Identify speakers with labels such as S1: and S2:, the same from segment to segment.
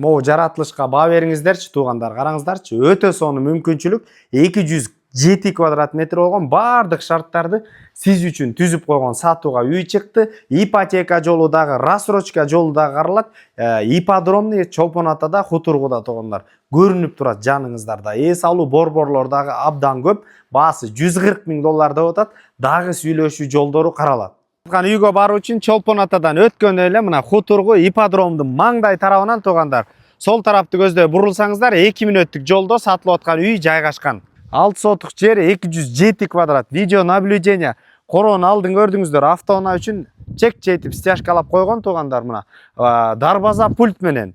S1: Могу жаратылышка баа бериңиздерчи туугандар, караңыздарчы, өтө сонун мүмкүнчүлүк 207 квадрат метр болгон баардык шарттарды сиз үчүн түзүп койгон сатууга үй чыкты. Ипотека жолу дагы, рассрочка жолу дагы каралат. Ипподромный Чолпон Атада, Хутургуда туугандар. Көрүнүп турат жаныңыздарда. Эс алуу борборлор дагы абдан көп. Баасы 140 000 доллар деп атат. Дагы сүйлөшүү жолдору каралат. Үйгө баруу үчүн Чолпон Атадан өткөн эле мына Хутургу ипподромдун маңдай тарабынан туугандар. Сол тарапты көздөй бурулсаңыздар 2 мүнөттүк жолдо сатылып аткан үй жайгашкан. 6 сотук жер 207 квадрат. Видео наблюдение. Короонун алдын көрдүңүздөр. Автоунаа үчүн чек-четип стяжкалап койгон туугандар мына. Дарбаза пульт менен.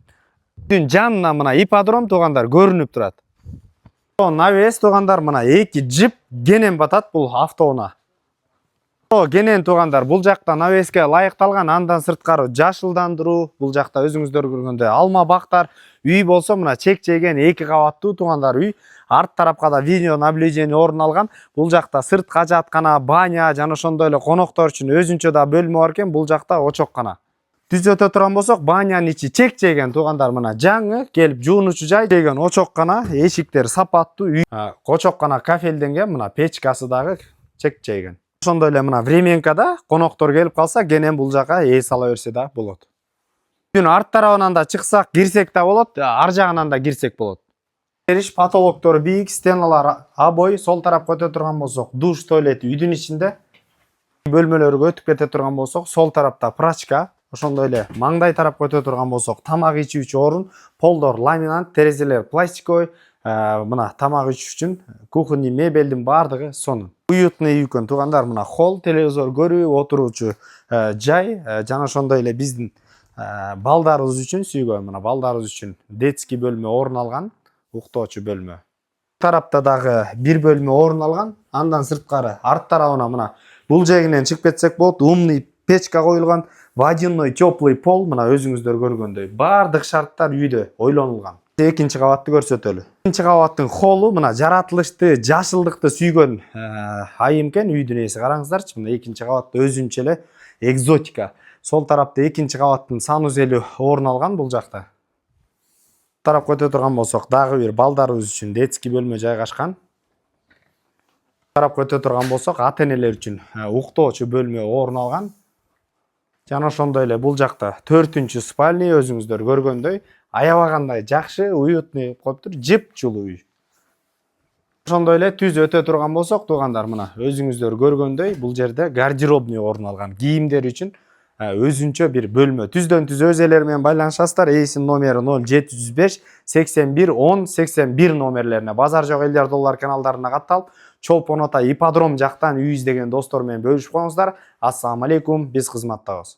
S1: Жанына мына ипподром туугандар көрүнүп турат. Навес туугандар мына 2 джип кенен батат бул автоунаа. Кенен туугандар бул жакта навеске ылайыкталган, андан сырткары жашылдандыруу, бул жакта өзүңүздөр көргөндөй алма бактар, үй болсо мына чек-чейген 2 кабаттуу туугандар үй. Арт тарапка да видео наблюдение орун алган. Бул жакта сыртка жаткана, баня жана ошондой эле коноктор үчүн өзүнчө да бөлмө бар экен. Бул жакта очоккана. Түз өтө турган болсок, банянын ичи чек-чейген туугандар мына жаңы, келип жуунучу жай деген очоккана, эшиктери сапаттуу үй. Очоккана кафелденген, мына печкасы дагы чек-чейген. Ошондой эле мына временкада коноктор келип калса, кенен бул жака эс ала берсе да болот. Үйдүн арт тарабынан да чыксак, кирсек да болот, ар жагынан да кирсек болот. Бериш потолоктору бийик, стеналар обой, сол тарапка өтө турган болсок, душ, туалет үйдүн ичинде. Бөлмөлөргө өтүп кете турган болсок, сол тарапта прачка, ошондой эле маңдай тарапка өтө турган болсок, тамак ичүүчү орун, полдор ламинат, терезелер пластиковый, мына тамак ичүү үчүн кухонный мебелдин баардыгы сонун. Уютный үйкөн туугандар мына холл, телевизор көрүү, отуруучу жай, жана ошондой эле биздин балдарыбыз үчүн сүйгөн мына балдарыбыз үчүн детский бөлмө орун алган, уктоочу бөлмө. Тарапта дагы бир бөлмө орун алган, андан сырткары арт тарабына мына бул жегинен чыгып кетсек болот, умный печка коюлган, водяной теплый пол, мына өзүңүздөр көргөндөй баардык шарттар үйдө ойлонулган. Экинчи кабатты көрсөтөлү. Экинчи кабаттын холлу мына жаратылышты, жашылдыкты сүйгөн айымкен үйдүн ээси. Караңыздарчы, мына экинчи кабатта өзүнчө эле экзотика. Сол тарапта экинчи кабаттын санузели орун алган бул жакта. Тарапка өтө турган болсок, дагы бир балдарыбыз үчүн детский бөлмө жайгашкан. Тарапка өтө турган болсок, ата-энелер үчүн уктоочу бөлмө орун алган. Жана ошондой эле бул жакта 4-чү спальня өзүңүздөр көргөндөй аябагандай жакшы, уютный коптур, жыпчулуу үй. Ошондой эле түз өтө турган болсок, туугандар мына өзүңүздөр көргөндөй бул жерде гардеробный орун алган. Кийимдер үчүн өзүнчө бир бөлмө. Түздөн түз өз элери менен байланышасыздар. Эйсин номери 0705 81 10 81 номерлерине базар жок элдер доллар каналдарына катталып, Чолпон Ата ипподром жактан үй издеген достор менен бөлүшүп коюңуздар. Ассаламу алейкум, биз кызматтабыз.